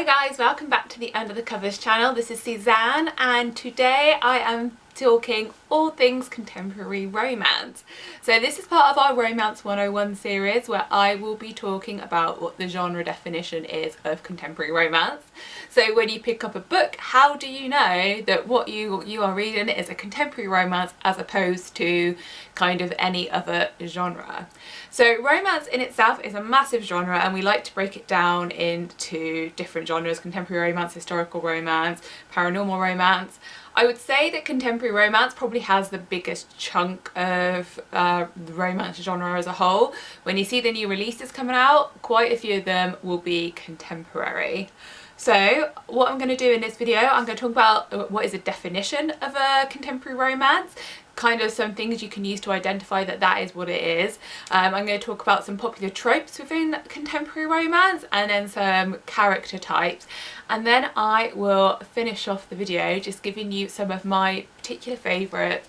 Hi guys, welcome back to the Under the Covers channel. This is Suzanne and today I am talking all things contemporary romance. So this is part of our Romance 101 series where I will be talking about what the genre definition is of contemporary romance. So when you pick up a book, how do you know that what you are reading is a contemporary romance as opposed to kind of any other genre? So romance in itself is a massive genre and we like to break it down into different genres: contemporary romance, historical romance, paranormal romance. I would say that contemporary romance probably has the biggest chunk of the romance genre as a whole. When you see the new releases coming out, quite a few of them will be contemporary. So what I'm going to do in this video, I'm going to talk about what is a definition of a contemporary romance, kind of some things you can use to identify that that is what it is. I'm going to talk about some popular tropes within contemporary romance and then some character types, and then I will finish off the video just giving you some of my particular favourite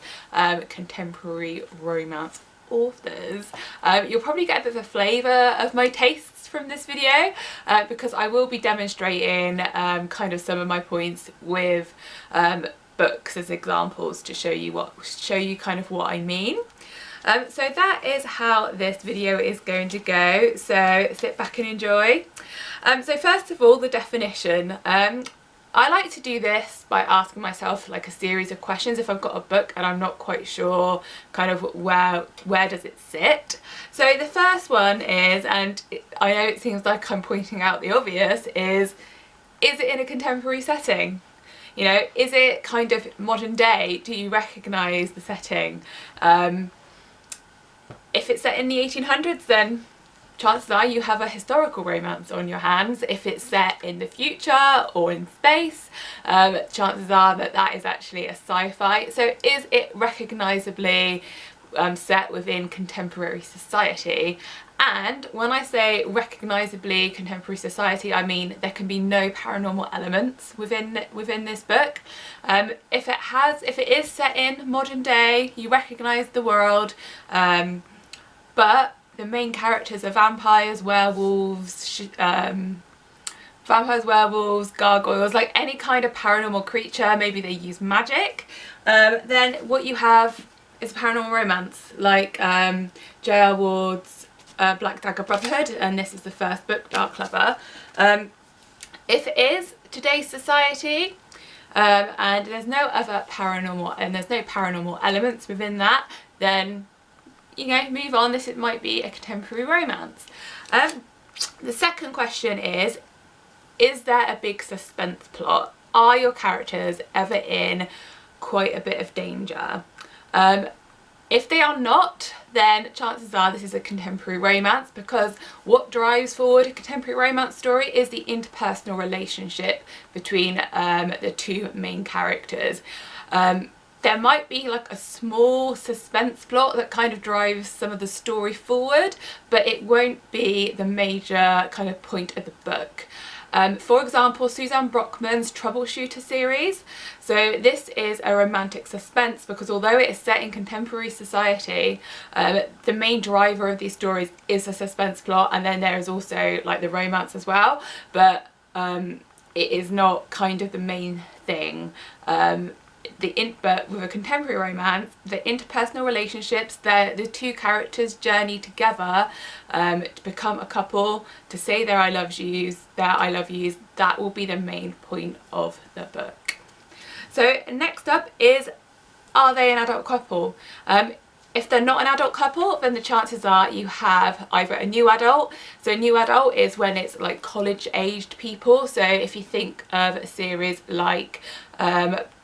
contemporary romance authors. You'll probably get a bit of a flavour of my tastes from this video because I will be demonstrating kind of some of my points with books as examples to show you kind of what I mean. So that is how this video is going to go, so sit back and enjoy. So first of all, the definition. I like to do this by asking myself like a series of questions if I've got a book and I'm not quite sure kind of where does it sit. So the first one is, and I know it seems like I'm pointing out the obvious, is it in a contemporary setting? You know, is it kind of modern day? Do you recognise the setting? If it's set in the 1800s, then chances are you have a historical romance on your hands. If it's set in the future or in space, chances are that that is actually a sci-fi. So is it recognisably set within contemporary society? And when I say recognisably contemporary society, I mean there can be no paranormal elements within this book. If it is set in modern day, you recognise the world, but the main characters are vampires, werewolves, gargoyles, like any kind of paranormal creature. Maybe they use magic. Then what you have is paranormal romance, like J.R. Ward's Black Dagger Brotherhood, and this is the first book, Dark Lover. If it is today's society and there's no other paranormal and there's no paranormal elements within that, then you know, move on. This might be a contemporary romance. The second question is there a big suspense plot? Are your characters ever in quite a bit of danger? If they are not, then chances are this is a contemporary romance, because what drives forward a contemporary romance story is the interpersonal relationship between the two main characters. There might be like a small suspense plot that kind of drives some of the story forward, but it won't be the major kind of point of the book. For example, Suzanne Brockman's Troubleshooter series. So this is a romantic suspense because although it is set in contemporary society, the main driver of these stories is a suspense plot, and then there is also like the romance as well, but it is not kind of the main thing. But with a contemporary romance, the interpersonal relationships, the two characters journey together to become a couple, to say their I love yous, that will be the main point of the book. So next up is, are they an adult couple? If they're not an adult couple, then the chances are you have either a new adult. So a new adult is when it's like college aged people. So if you think of a series like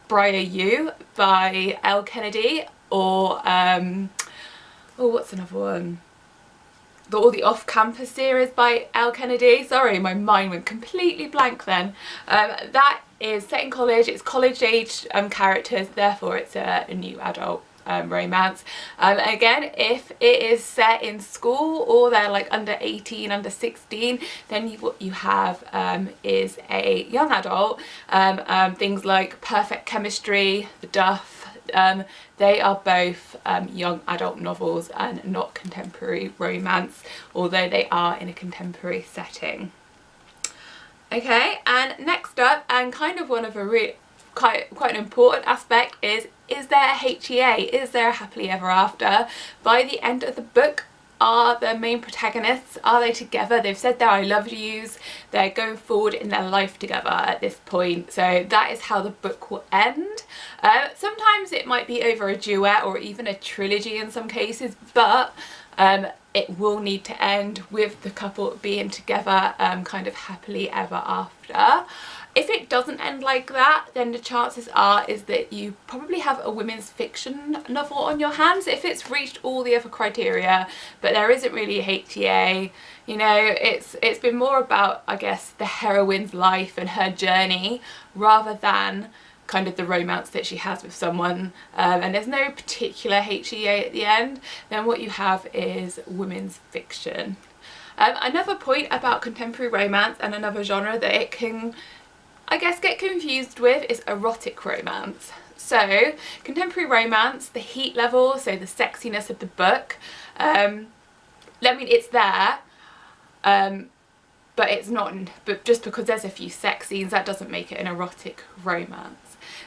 Briar You by Elle Kennedy, or what's another one? The Off-Campus series by Elle Kennedy. Sorry, my mind went completely blank then. That is set in college. It's college-aged characters, therefore it's a new adult romance. Again, if it is set in school or they're like under 18, under 16, then what you have is a young adult. Things like Perfect Chemistry, The Duff, they are both young adult novels and not contemporary romance, although they are in a contemporary setting. Okay, and next up, and kind of one of a quite an important aspect is there a HEA? Is there a happily ever after? By the end of the book, are the main protagonists, are they together? They've said their I love yous, they're going forward in their life together at this point, so that is how the book will end. Sometimes it might be over a duet or even a trilogy in some cases, but it will need to end with the couple being together kind of happily ever after. If it doesn't end like that, then the chances are is that you probably have a women's fiction novel on your hands if it's reached all the other criteria, but there isn't really a HEA. You know, it's been more about, I guess, the heroine's life and her journey rather than kind of the romance that she has with someone, and there's no particular HEA at the end. Then what you have is women's fiction. Another point about contemporary romance and another genre that it can, I guess, get confused with is erotic romance. So contemporary romance, the heat level, so the sexiness of the book, I mean, it's there, but it's not, but just because there's a few sex scenes, that doesn't make it an erotic romance.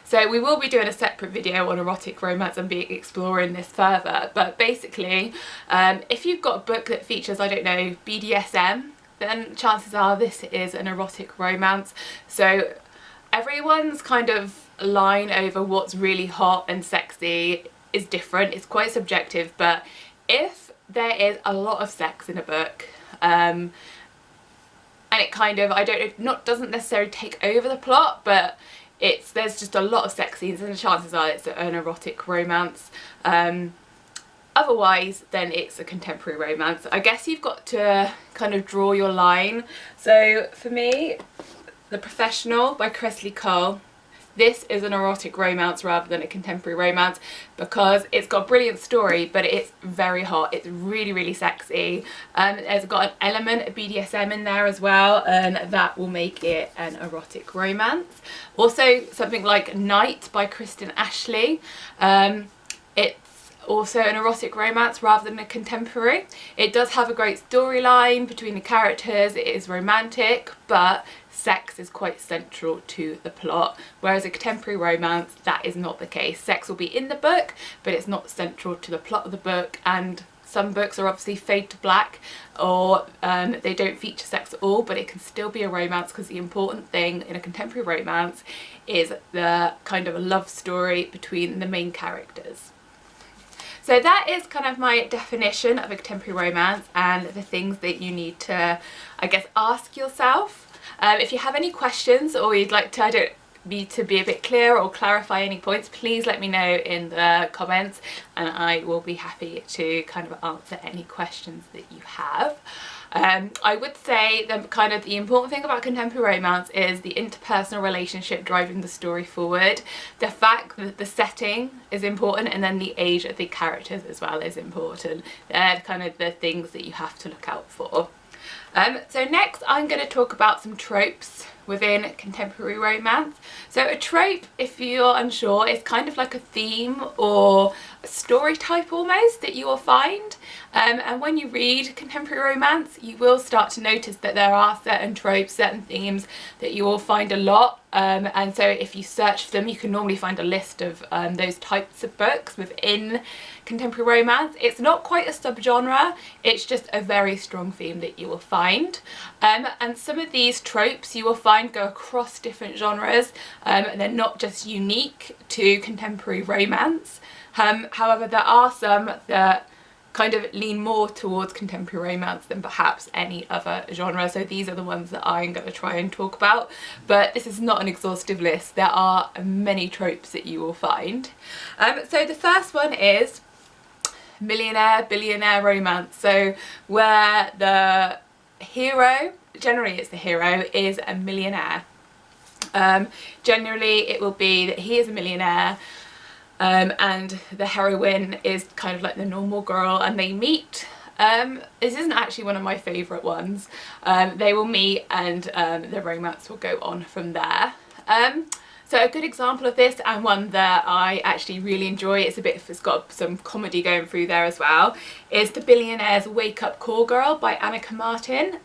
So we will be doing a separate video on erotic romance and be exploring this further, but basically if you've got a book that features, I don't know, BDSM, then chances are this is an erotic romance. So everyone's kind of line over what's really hot and sexy is different, it's quite subjective, but if there is a lot of sex in a book, and it kind of, I don't know, doesn't necessarily take over the plot, but there's just a lot of sex scenes, and the chances are it's an erotic romance. Otherwise, then it's a contemporary romance. I guess you've got to kind of draw your line. So for me, The Professional by Kresley Cole, this is an erotic romance rather than a contemporary romance because it's got a brilliant story, but it's very hot. It's really, really sexy. It's got an element of BDSM in there as well, and that will make it an erotic romance. Also, something like Night by Kristen Ashley. It's also an erotic romance rather than a contemporary. It does have a great storyline between the characters, it is romantic, but sex is quite central to the plot, whereas a contemporary romance, that is not the case. Sex will be in the book, but it's not central to the plot of the book, and some books are obviously fade to black, or they don't feature sex at all, but it can still be a romance because the important thing in a contemporary romance is the kind of a love story between the main characters. So that is kind of my definition of a contemporary romance and the things that you need to, I guess, ask yourself. If you have any questions or you'd like to, to be a bit clearer or clarify any points, please let me know in the comments and I will be happy to kind of answer any questions that you have. I would say that kind of the important thing about contemporary romance is the interpersonal relationship driving the story forward. The fact that the setting is important, and then the age of the characters as well is important. They're kind of the things that you have to look out for. So next I'm going to talk about some tropes within contemporary romance. So a trope, if you're unsure, is kind of like a theme or a story type almost that you will find. And when you read contemporary romance, you will start to notice that there are certain tropes, certain themes that you will find a lot. And so if you search for them, you can normally find a list of those types of books within contemporary romance. It's not quite a subgenre, it's just a very strong theme that you will find. And some of these tropes you will find go across different genres, and they're not just unique to contemporary romance. However, there are some that kind of lean more towards contemporary romance than perhaps any other genre, so these are the ones that I'm going to try and talk about, but this is not an exhaustive list. There are many tropes that you will find. So the first one is billionaire romance, so where the hero, generally it's the hero, is a millionaire. Generally it will be that he is a millionaire, and the heroine is kind of like the normal girl, and they meet. This isn't actually one of my favourite ones. They will meet and the romance will go on from there. So a good example of this, and one that I actually really enjoy, it's got some comedy going through there as well, is The Billionaire's Wake Up Call Girl by Annika Martin.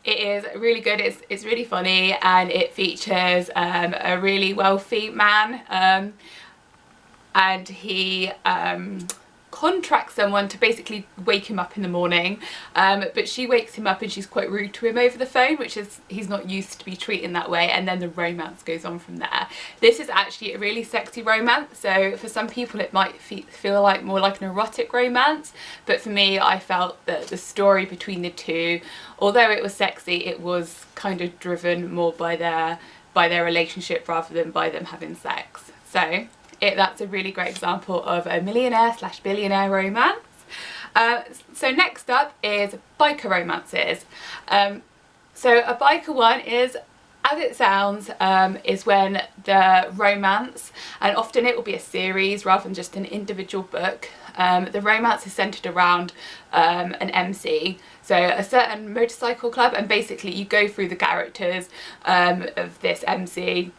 It is really good. It's really funny, and it features a really wealthy man, and he contracts someone to basically wake him up in the morning, but she wakes him up and she's quite rude to him over the phone, which is, he's not used to be treated that way, and then the romance goes on from there. This is actually a really sexy romance, so for some people it might feel like more like an erotic romance, but for me I felt that the story between the two, although it was sexy, it was kind of driven more by their relationship rather than by them having sex. So that's a really great example of a millionaire/billionaire romance. So next up is biker romances. So a biker one is, as it sounds, is when the romance, and often it will be a series rather than just an individual book, the romance is centered around an MC, so a certain motorcycle club, and basically you go through the characters of this MC,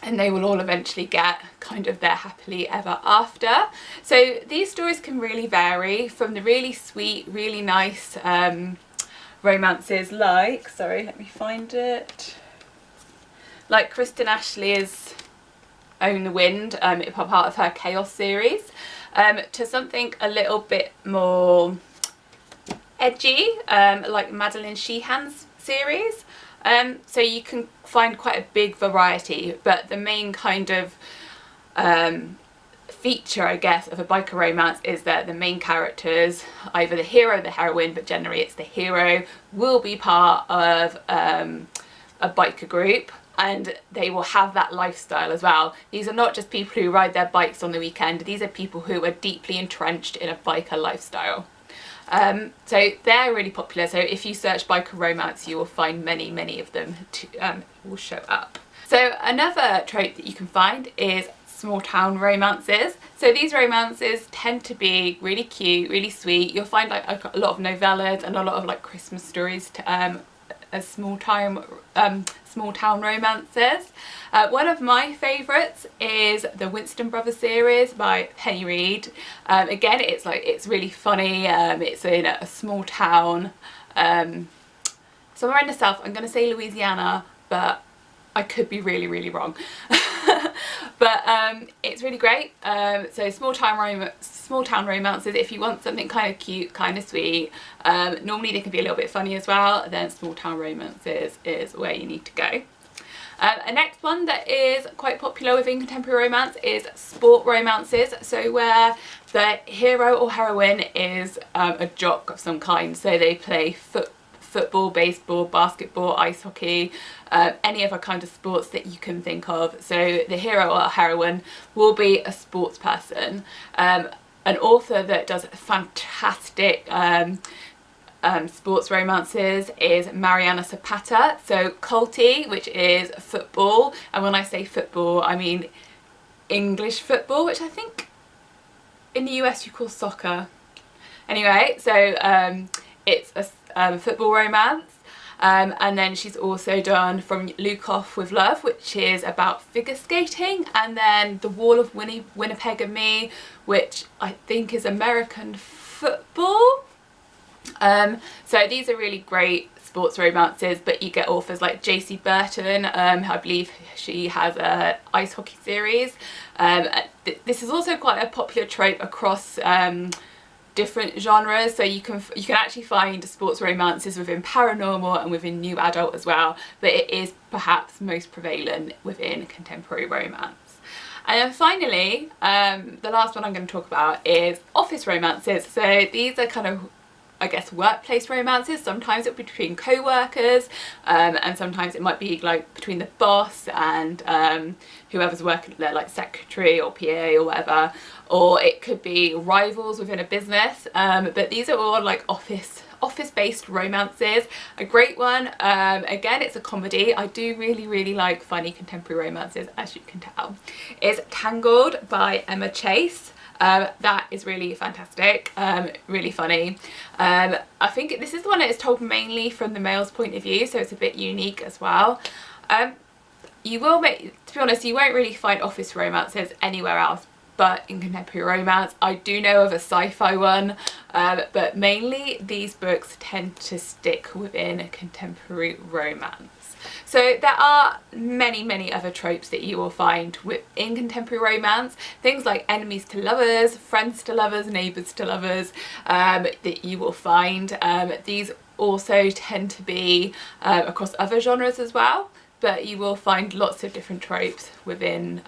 and they will all eventually get kind of their happily ever after. So these stories can really vary from the really sweet, really nice romances like, sorry, let me find it, like Kristen Ashley's Own the Wind, part of her Chaos series, to something a little bit more edgy, like Madeline Sheehan's series. So you can find quite a big variety, but the main kind of feature, I guess, of a biker romance is that the main characters, either the hero or the heroine, but generally it's the hero, will be part of a biker group, and they will have that lifestyle as well. These are not just people who ride their bikes on the weekend, these are people who are deeply entrenched in a biker lifestyle. So they're really popular, so if you search biker romance you will find many of them will show up. So another trope that you can find is small town romances. So these romances tend to be really cute, really sweet. You'll find like a lot of novellas and a lot of like Christmas stories as small town romances. One of my favourites is the Winston Brothers series by Penny Reid. Again, it's really funny. It's in a small town somewhere in the south. I'm going to say Louisiana, but I could be really wrong. But it's really great. So small town romances, if you want something kind of cute, kind of sweet, normally they can be a little bit funny as well, then small town romances is where you need to go. A next one that is quite popular within contemporary romance is sport romances, so where the hero or heroine is a jock of some kind, so they play football, baseball, basketball, ice hockey, any other kind of sports that you can think of. So the hero or heroine will be a sports person. An author that does fantastic sports romances is Mariana Zapata. So Culty, which is football, and when I say football I mean English football, which I think in the US you call soccer. Anyway, so it's a football romance, and then she's also done From Luke Off with Love, which is about figure skating, and then The Wall of Winnipeg and Me, which I think is American football. So these are really great sports romances, but you get authors like J.C. Burton, I believe she has a ice hockey series. This is also quite a popular trope across different genres, so you can actually find sports romances within paranormal and within new adult as well, but it is perhaps most prevalent within contemporary romance. And then finally, the last one I'm going to talk about is office romances. So these are kind of, I guess, workplace romances. Sometimes it'll be between co-workers, and sometimes it might be like between the boss and whoever's working there, like secretary or PA or whatever, or it could be rivals within a business, but these are all like office-based romances. A great one, again, it's a comedy. I do really like funny contemporary romances, as you can tell, is Tangled by Emma Chase. That is really fantastic, really funny. I think this is the one that is told mainly from the male's point of view, so it's a bit unique as well. To be honest, you won't really find office romances anywhere else but in contemporary romance. I do know of a sci-fi one but mainly these books tend to stick within contemporary romance. So there are many other tropes that you will find in contemporary romance, things like enemies to lovers, friends to lovers, neighbours to lovers, that you will find. These also tend to be across other genres as well, but you will find lots of different tropes within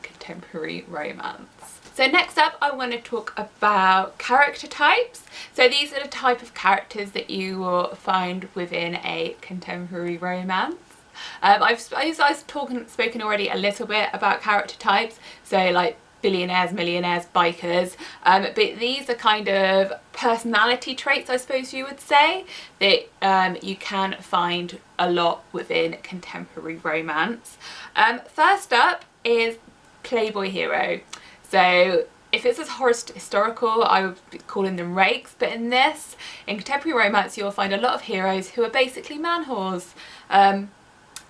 contemporary romance. So next up, I want to talk about character types. So these are the type of characters that you will find within a contemporary romance. I've spoken already a little bit about character types, so like billionaires, millionaires, bikers, but these are kind of personality traits, I suppose you would say, that you can find a lot within contemporary romance. First up is Playboy Hero. So if it's as historical, I would be calling them rakes, but in contemporary romance, you'll find a lot of heroes who are basically man whores.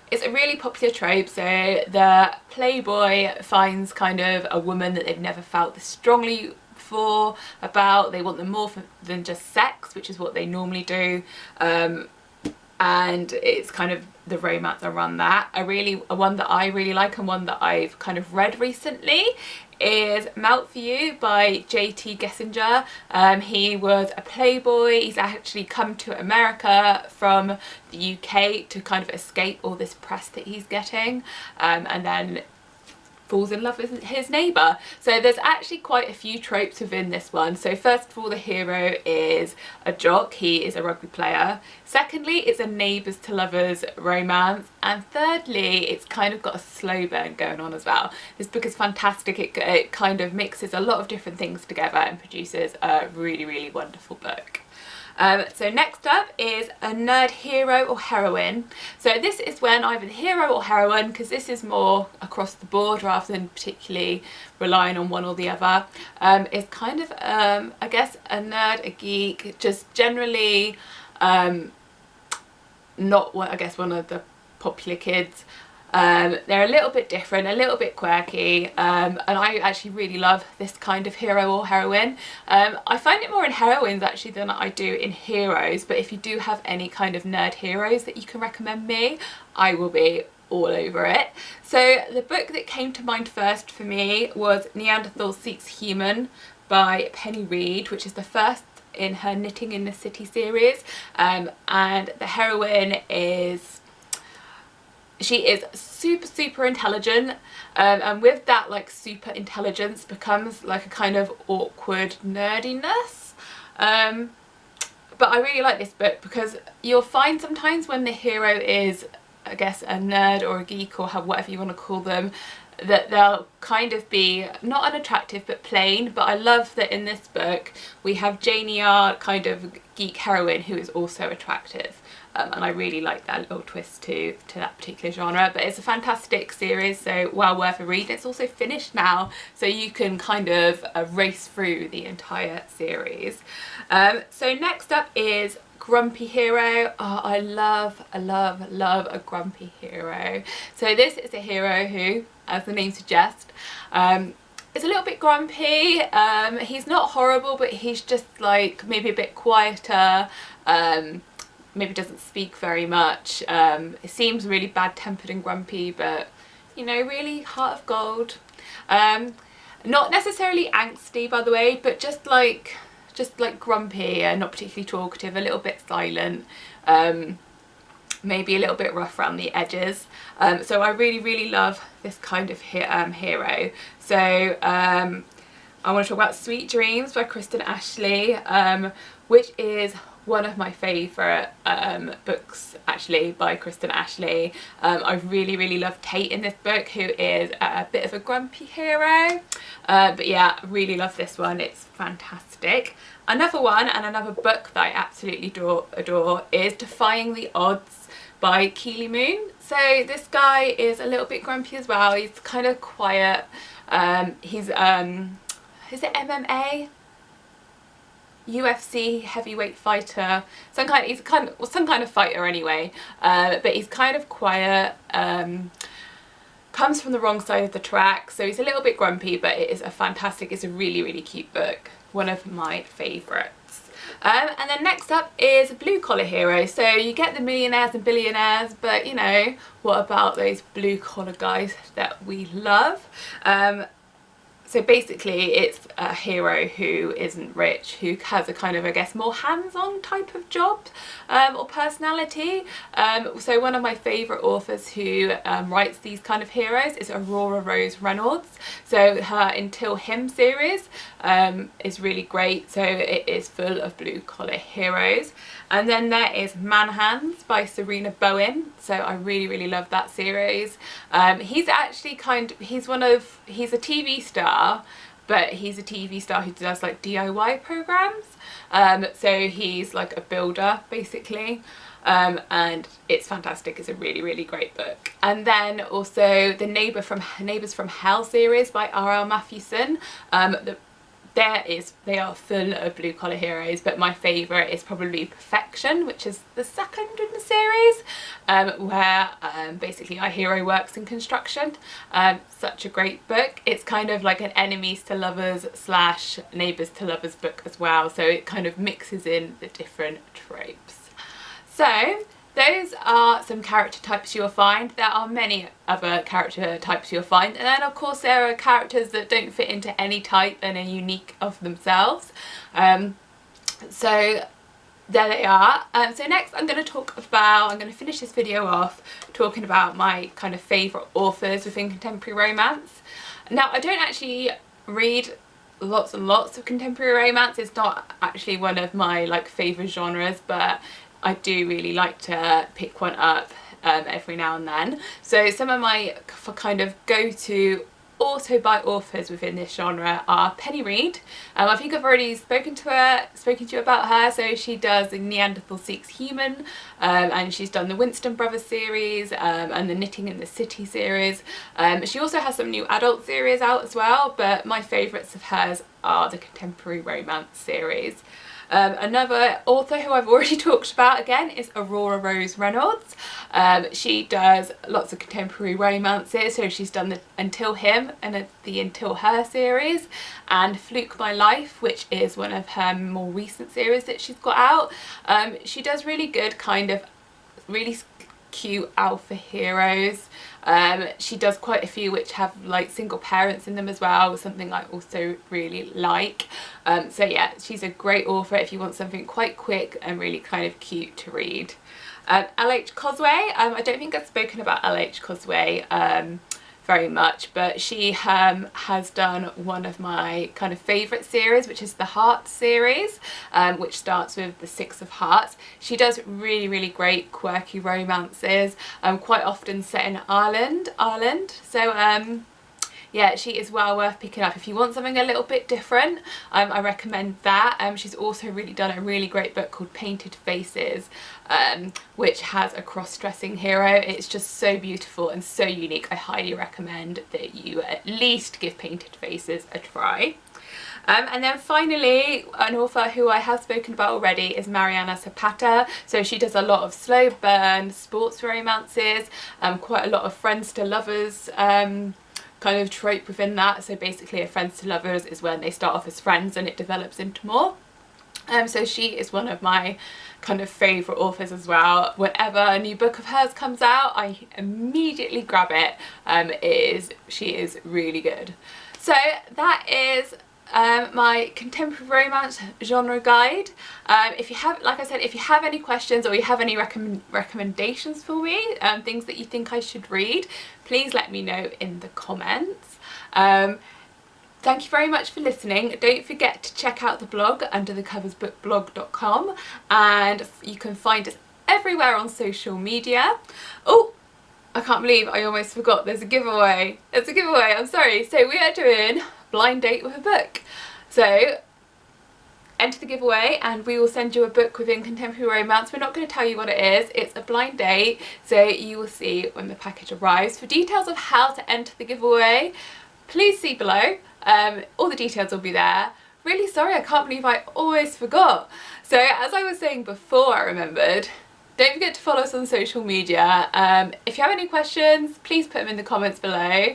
It's a really popular trope, so the playboy finds kind of a woman that they've never felt this strongly for about. They want them more than just sex, which is what they normally do, and it's kind of the romance around that. One that I really like and one that I've kind of read recently is Melt For You by J.T. Gessinger. He was a playboy. He's actually come to America from the UK to kind of escape all this press that he's getting, and then falls in love with his neighbour. So there's actually quite a few tropes within this one. So first of all, the hero is a jock. He is a rugby player. Secondly, it's a neighbours to lovers romance. And thirdly, it's kind of got a slow burn going on as well. This book is fantastic. It kind of mixes a lot of different things together and produces a really wonderful book. So next up is a nerd hero or heroine. So this is when either the hero or heroine, because this is more across the board rather than particularly relying on one or the other, is kind of, I guess, a nerd, a geek, just generally not what I guess one of the popular kids. They're a little bit different, a little bit quirky, and I actually really love this kind of hero or heroine. I find it more in heroines actually than I do in heroes, but if you do have any kind of nerd heroes that you can recommend me, I will be all over it. So the book that came to mind first for me was Neanderthal Seeks Human by Penny Reid, which is the first in her Knitting in the City series, and the heroine is... she is super intelligent, and with that like super intelligence becomes like a kind of awkward nerdiness, but I really like this book because you'll find sometimes when the hero is, I guess, a nerd or a geek or whatever you want to call them, that they'll kind of be not unattractive but plain. But I love that in this book we have Janie, our kind of geek heroine, who is also attractive. And I really like that little twist to that particular genre. But it's a fantastic series, so well worth a read. It's also finished now, so you can kind of race through the entire series. So next up is Grumpy Hero. Oh, I love a grumpy hero. So this is a hero who, as the name suggests, is a little bit grumpy. He's not horrible, but he's just like maybe a bit quieter. Maybe doesn't speak very much. It seems really bad-tempered and grumpy, but you know, really heart of gold. Not necessarily angsty, by the way, but just like grumpy and not particularly talkative, a little bit silent, maybe a little bit rough around the edges. So I really love this kind of hero. So I want to talk about Sweet Dreams by Kristen Ashley, which is one of my favourite books actually by Kristen Ashley. I really love Tate in this book, who is a bit of a grumpy hero, but yeah, really love this one. It's fantastic. Another one and another book that I absolutely adore is Defying the Odds by Keely Moon. So this guy is a little bit grumpy as well. He's kind of quiet. He's is it MMA? UFC heavyweight fighter, he's some kind of fighter anyway, but he's kind of quiet, comes from the wrong side of the track, so he's a little bit grumpy, but it's a really cute book, one of my favourites. And then next up is blue collar heroes. So you get the millionaires and billionaires, but you know, what about those blue collar guys that we love? So basically it's a hero who isn't rich, who has a kind of, I guess, more hands-on type of job or personality. So one of my favourite authors who writes these kind of heroes is Aurora Rose Reynolds. So her Until Him series is really great. So it is full of blue collar heroes. And then there is Manhands by Serena Bowen. So I really love that series. He's actually he's a TV star, but he's a TV star who does like DIY programs. So he's like a builder basically. And it's fantastic. It's a really great book. And then also the Neighbours from Hell series by R.L. Mathewson. They are full of blue collar heroes, but my favourite is probably Perfection, which is the second in the series, where basically our hero works in construction. Such a great book. It's kind of like an enemies to lovers / neighbours to lovers book as well, so it kind of mixes in the different tropes. So those are some character types you'll find. There are many other character types you'll find, and then of course there are characters that don't fit into any type and are unique of themselves. So there they are. So next I'm going to finish this video off talking about my kind of favourite authors within contemporary romance. Now I don't actually read lots and lots of contemporary romance. It's not actually one of my like favourite genres, but I do really like to pick one up every now and then. So some of my kind of go-to auto-buy authors within this genre are Penny Reid. I think I've already spoken to you about her. So she does the Neanderthal Seeks Human, and she's done the Winston Brothers series and the Knitting in the City series. She also has some new adult series out as well, but my favourites of hers are the contemporary romance series. Another author who I've already talked about again is Aurora Rose Reynolds. She does lots of contemporary romances, so she's done the Until Him and the Until Her series, and Fluke My Life, which is one of her more recent series that she's got out. She does really good kind of really cute alpha heroes. She does quite a few which have like single parents in them as well, something I also really like. So yeah, she's a great author if you want something quite quick and really kind of cute to read. L.H. Cosway, I don't think I've spoken about L.H. Cosway very much, but she has done one of my kind of favourite series, which is the Heart series, which starts with the Six of Hearts. She does really great quirky romances, quite often set in Ireland. So yeah, she is well worth picking up if you want something a little bit different. I recommend that. She's also really done a really great book called Painted Faces, which has a cross-dressing hero. It's just so beautiful and so unique. I highly recommend that you at least give Painted Faces a try. And then finally, an author who I have spoken about already is Mariana Zapata. So she does a lot of slow burn sports romances, quite a lot of friends to lovers kind of trope within that. So basically a friends to lovers is when they start off as friends and it develops into more. So she is one of my kind of favourite authors as well. Whenever a new book of hers comes out, I immediately grab it. She is really good. So that is my contemporary romance genre guide. If you have, like I said, if you have any questions or you have any recommendations for me, things that you think I should read, please let me know in the comments. Thank you very much for listening. Don't forget to check out the blog, underthecoversbookblog.com, and you can find us everywhere on social media. Oh, I can't believe I almost forgot, there's a giveaway. It's a giveaway, I'm sorry. So we are doing blind date with a book. So enter the giveaway and we will send you a book within contemporary romance. We're not going to tell you what it is. It's a blind date, so you will see when the package arrives. For details of how to enter the giveaway, please see below. All the details will be there. Really sorry, I can't believe I always forgot. So as I was saying before, I remembered, don't forget to follow us on social media. If you have any questions, please put them in the comments below.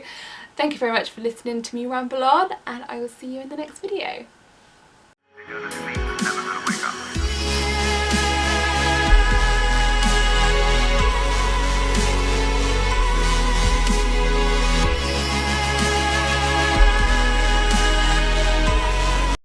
Thank you very much for listening to me ramble on, and I will see you in the next video. do this to me.